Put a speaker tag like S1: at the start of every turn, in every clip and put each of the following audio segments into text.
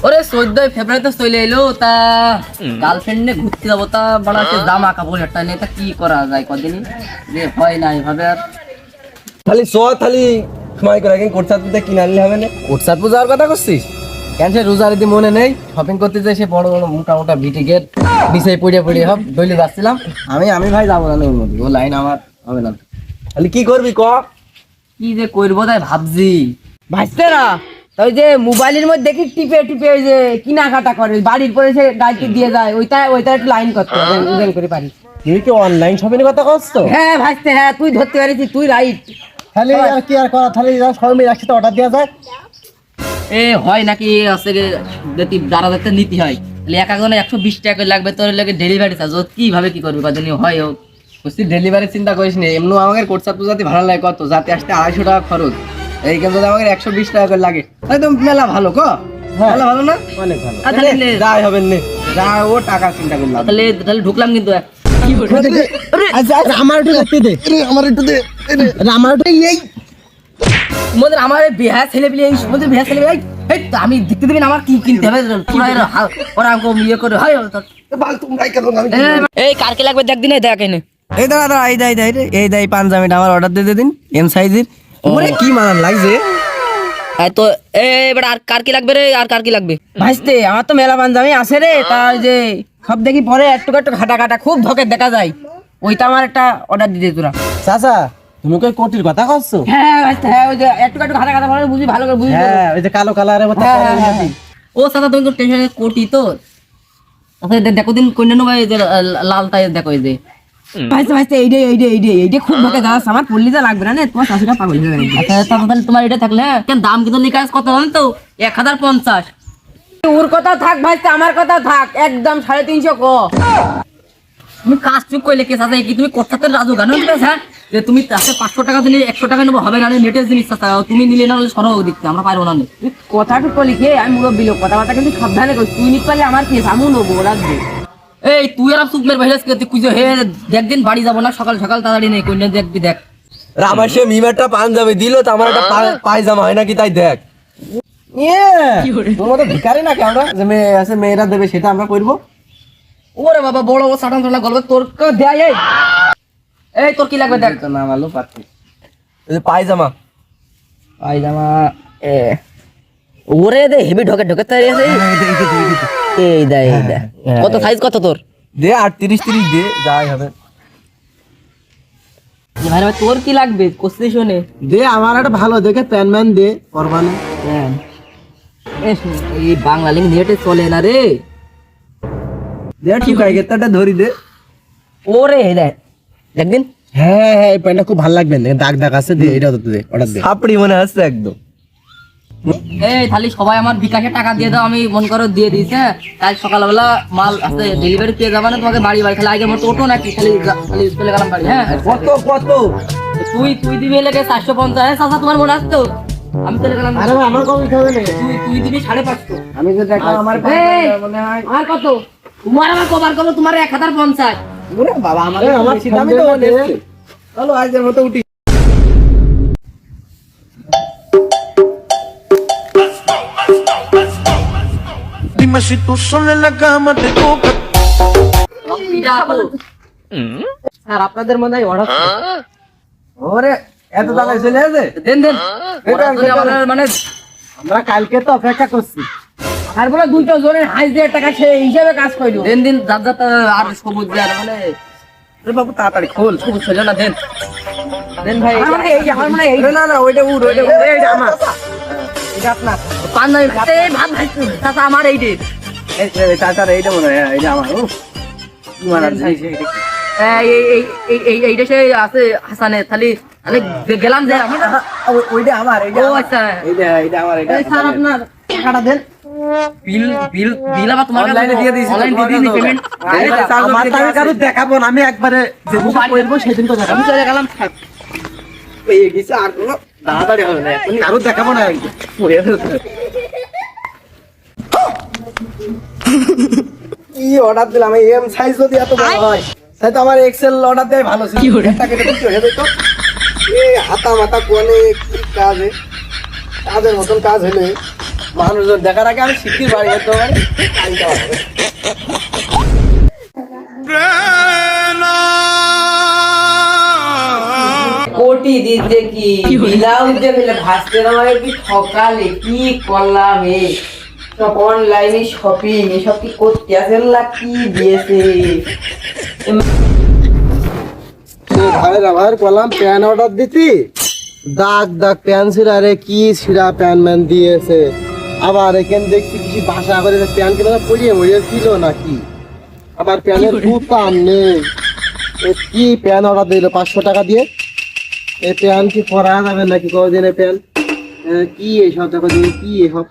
S1: ওরে 14 ফেব্রুয়ারি তো চলে এলো, তা গার্লফ্রেন্ড নিয়ে ঘুরতে যাবো, তা বাড়াতে জামা কাপড় একটা নিয়ে তা কি করা যায় কদিন যে হয় না এভাবে। আর
S2: খালি খালি সময় করে কোটসাত পূজা কিনে আনলে হবে না?
S3: কোটসাত পূজার কথা করছিস কেন? সে রোজার ঈদে মনে নেই শপিং করতে যাই, সে বড় বড় মোটা মোটা বিটিকের বিছাই পড়ে হব ডইলে যাচ্ছিলাম। আমি ভাই যাবো না ওর মধ্যে, ও লাইন আমার হবে না।
S2: খালি কি করবি ক?
S1: কি যে করবো তাই ভাবছি।
S4: ভাসতে না ওই যে মোবাইলের মধ্যে দেখি টিপে টিপে ওই যে কেনাকাটা করে বাড়ির পরে সে গাড়িতে দিয়ে যায়, ওইটা একটু লাইন করতে হবে উজান করে পারিস।
S2: তুই কি অনলাইন শপিং এর কথা কস তো?
S4: হ্যাঁ ভাসতে, হ্যাঁ তুই ধরতে পারিস, তুই রাইট।
S2: খালি আর কি আর করা, তাহলে সবাই মিলে একসাথে অর্ডার দেওয়া যায়।
S1: এ হয় নাকি আছে যদি যারা যাতে নীতি হয় তাহলে এক একজনের 120 টাকা করে লাগবে, তোর লাগে ডেলিভারি চার্জ কিভাবে কি করবি কদিন হয় হোক।
S3: বুঝছি ডেলিভারি চিন্তা করিস নি, এমনি আমাকে কোটসাত পূজাতে ভাড়া লাগে কত, যাতে আসতে 250 টাকা খরচ, এই কেন যদি আমাকে 120 টাকা করে লাগে একদম মেলা ভালো ক মেলা ভালো না?
S2: অনেক ভালো।
S1: তাহলে
S2: যাই হবে না,
S3: যা ও টাকা চিন্তা করলাম।
S1: তাহলে তাহলে ঢুকলাম কিন্তু
S2: আচ্ছা আমার একটু দেখতে দে, আমার একটু দে, আমার একটু এই
S1: তোমাদের আমার বিহার ছেলে পেলে এই সমুদ্রের বিহার ছেলে পেলে এই তো আমি দেখতে দেবেন আমার কি কিনতে হবে ওরা আমাকে ইয়ে করে হয়
S2: বাল তোমরাই কেন আমি
S1: এই কারকে লাগবে দেখ দিনে দেখ এনে
S3: এই দাদা এই দাই পাঞ্জাবিটা আমার অর্ডার দিয়ে দিন এম সাইজের। ওরে কি মানান লাগছে।
S1: তো এবার আর কার কি লাগবে রে, আর কার কি লাগবে?
S4: ভাসতে আমার তো মেলা পাঞ্জাবি আছে রে, তা ওই যে সব দেখি পরে একটু একটু ঘাটা ঘাটা খুব ধকে দেখা যায়, ওইটা আমার একটা অর্ডার দিতে তোরা।
S2: চাচা তুমি কই কোটির কথা কইছো?
S4: হ্যাঁ ভাসতে, হ্যাঁ ওই যে একটু একটু ঘাটা ঘাটা পরে বুঝি ভালো করে বুঝি।
S2: হ্যাঁ ওই যে কালো কালারের মতো
S1: ও সাদা তুমি তো টেনশন কোটি তো দেখো দিন কন্যা ভাই যে লাল তাই দেখো এই যে
S4: ভাসতে ভাসতে এইটা খুব ধকে যাস, আমার পল্লি যা লাগবে না, তোমার শাশুড়া পাগল হয়ে যাবে।
S1: আচ্ছা তাহলে তোমার এটা থাকলে কেন দাম কিন্তু লিখা আছে কত জানেন তো 1050।
S4: ওর কথা থাক ভাসতে, আমার কথা থাক, একদম 350 ক।
S1: তুমি কাজ চুপ করলে কেস আছে কি তুমি কোথাতে রাজু গান হ্যাঁ যে তুমি তাকে 500 টাকা দিলে 100 টাকা নেবো হবে না, নেটের জিনিস তুমি নিলে না সরব দিতে আমরা পারবো না।
S4: কথাটু কলি কে আমি মুরব্বী লোক, কথাবার্তা কিন্তু সাবধানে কই, তুই নিতে পারলে আমার কেস আমিও নেবো রাখবে।
S1: এই তুই আর সুকমের ভাইরাস কে তুই হে দেখ দিন বাড়ি যাবো না, সকাল সকাল তাড়াতাড়ি নেই কন্যা দেখবি দেখ।
S2: আমার সে মিমারটা পাঞ্জাবি দিল তো আমার একটা পায়জামা হয় নাকি তাই দেখ।
S3: তোর মতো ভিখারি নাকি আমরা, যে মেয়ে আছে মেয়েরা দেবে সেটা আমরা করবো?
S1: ওরে বাবা বড় ও সাটান সাটা গল্প তোর দেয় এই তোর কি লাগবে দেখ
S3: তো না ভালো পাচ্ছি
S2: এই যে পায়জামা
S1: পায়জামা ওরে দে হেভি ঢোকে ঢোকে তাই আছে এই দে কত সাইজ কত তোর
S2: দে 38-30 দে যাই হবে।
S1: ভাই তোর কি লাগবে কোশ্চেন শুনে
S2: দে আমার একটা ভালো দেখে প্যান ম্যান দে করবানি।
S1: এই বাংলা লিঙ্ক নেটে চলে না রে।
S2: দে ঠিক আছে গেটাটা ধরি দে।
S1: ওরে দেখ দেখদিন
S2: হ্যাঁ এই প্যান্টটা খুব ভালো লাগবে, দাগ দাগ আছে, দে এটা দে অর্ডার দে। ছাপড়ি মনে হচ্ছে একদম।
S1: এই তাহলে সবাই আমার বিকাশে টাকা দিয়ে দাও, আমি মন করো দিয়ে দিয়েছে, কাল সকালবেলা মাল আসতে ডেলিভারি পেয়ে যাবা না তোমাকে বাড়ি খালি আগে মতো ওঠো নাকি খালি চলে গেলাম বাড়ি। হ্যাঁ
S2: কত
S1: তুই দিবি লেগে 450। হ্যাঁ চাচা তোমার মনে আসতো আমি চলে গেলাম।
S2: আরে ভাই আমার কম খাবে না,
S1: তুই দিবি 550।
S3: আমি যে দেখলাম আমার
S4: মনে হয় আর কত
S1: তোমার আমার কবার করবো তোমার 1050।
S3: ওরে বাবা আমার বেশি দামি তো নেছে। চলো আজকের মতো উঠি।
S5: Dime si tú sola en la cama te toca.
S4: Sir আপনাদের মনে হয় অর্ডার।
S3: ওরে এত টাকা চলে আছে,
S1: দেন মানে
S2: আমরা কালকে তো অপেক্ষা করছি।
S4: আর বলে দুটো জনের হাজার টাকা সেই হিসাবে কাজ করলো।
S1: দিন যাত যাত আর সবুজ দেয় মানে রে বাবু তাড়াতাড়ি খোল সবুজ ছিল না দেন ভাই
S4: আমার মনে হয় এই যে, আমার মনে হয় এই
S3: না না ওইটা উড় এইটা আমার,
S4: এটা আপনার।
S1: পান্নাই ভাতে ভাত ভাইছো চাচা আমার এই দে
S3: চাচার এইটা মনে হয় এইটা আমার। কি মানান চাইছে এটা কি?
S1: এইটা সে আছে হাসানে খালি আমি গেলাম যে
S3: ওইটা আমার, এইটা
S1: ও
S3: আমার।
S1: আচ্ছা
S3: এইটা আমার, এইটা
S4: এই স্যার আপনার টাকাটা দেন।
S1: বিল আবার তোমার
S3: অনলাইনে দিয়ে দিয়েছি,
S1: অনলাইন দিয়ে দিই পেমেন্ট
S2: আমার তো আমি কারো দেখাবো না, আমি একবারে যেদিন করবো সেদিন তো দেখাবো।
S1: আমি চলে গেলাম।
S3: পেয়ে গেছে আর কোনো তাড়াতাড়ি হবে না, এখন কারো দেখাবো না। কি অর্ডার দিলাম, এই এম সাইজ যদি এত বড় হয় তাই তো আমার এক্সেল অর্ডার দেয় ভালো ছিল। একটা কেটে দিতে হয়ে যেত। এই হাতা মাথা কোয়ালে কি কাজে কাজের মতন কাজ হলে মানুষজন দেখার আগে আমি শিগগির বাড়ি করতে পারি কালকে আবার হবে।
S4: কোটি দিতে কি ব্লাউজ দিয়ে ফেলে ভাসতে দেওয়ার কি সকালে কি করলাম সব অনলাইনে শপিং এসব কি করতে আসেন না কি দিয়েছে
S2: ভাইরা ভাইয়ের কলাম প্যান অর্ডার দিতি, দাগ দাগ প্যান ছিঁড়া রে, কি ছিঁড়া প্যান ম্যান দিয়েছে। আবার এখানে দেখছি কিছু বাসা করে প্যান কিনা পড়িয়ে মরিয়ে ছিল নাকি, আবার প্যানের বুতাম নেই। এ কি প্যান অর্ডার দিল 500 টাকা দিয়ে? এই প্যান কি পরা যাবে নাকি কদিনে প্যান? কি এইসব দেখো দিদি, কি এসব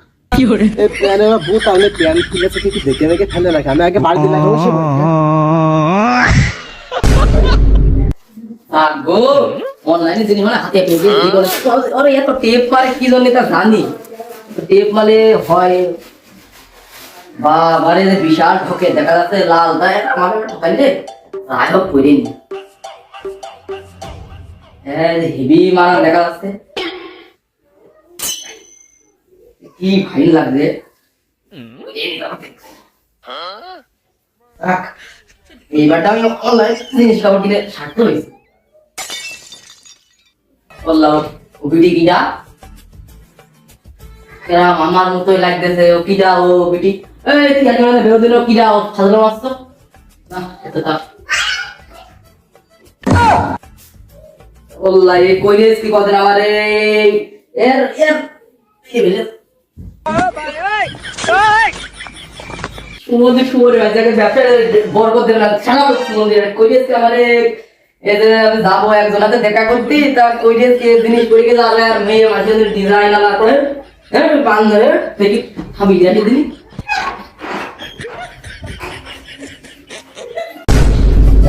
S2: এই প্যানের বুতাম নেই, প্যান খুলেছে কি দেখে দেখে ফেলে রাখে। আমি আগে বাড়িতে না
S1: আগো অনলাইনে জিনিস মানে হাতে পেয়ে গেছি বলে ওরে এত টেপ পারে কি জন্য তা জানি। টেপ মানে হয় বাবারে যে বিশাল ঠকে দেখা যাচ্ছে লাল দায় আমার ঠকাইলে রায় হোক করিনি। হ্যাঁ হেভি মারা দেখা যাচ্ছে, কি ভাই লাগছে। এইবারটা আমি অনলাইন জিনিস কাপড় কিনে সারতে হয়েছে। বললাম ও বিটি কিটা এরা মামার মতোই লাগতেছে। ও কিটা ও বিটি এই ঠিক আছে মানে বেরোদিন ও কিটা ও সাধারণ আসতো না এত তা বললা এই কইরেস কি কদিন আমার এই এর এর কি বলে সুমন্দির সুমন্দির জায়গায় ব্যবসা বড় করতে না ছাড়া সুমন্দির কইরেস কি আমার এদের আমি যাবো একজনাতে দেখা করতে, তা কইরেস কি জিনিস পড়ে গেছে আর মেয়ে মাঝে ডিজাইন আলা করে হ্যাঁ বান ধরে দেখি আমি জানি দিনি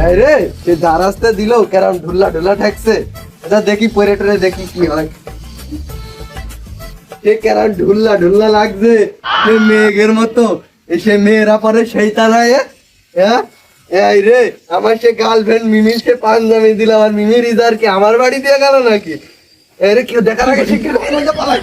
S2: এই রে সে দারাস্তে দিল কেরাম ঢুল্লা ঢুল্লা ঠেকছে। এটা দেখি পরে টরে দেখি কি হয়। সে কেরাম ঢুল্লা ঢুল্লা লাগছে, সে মেঘের মতো। সে মেয়েরা পরে সেই তারায় হ্যাঁ। এই রে আমার সে গার্লফ্রেন্ড মিমির সে পাঞ্জাবি দিলাম, আর মিমির ইজার কি আমার বাড়ি দিয়ে গেল নাকি? এরে কেউ দেখার আগে সে কেন পালাই।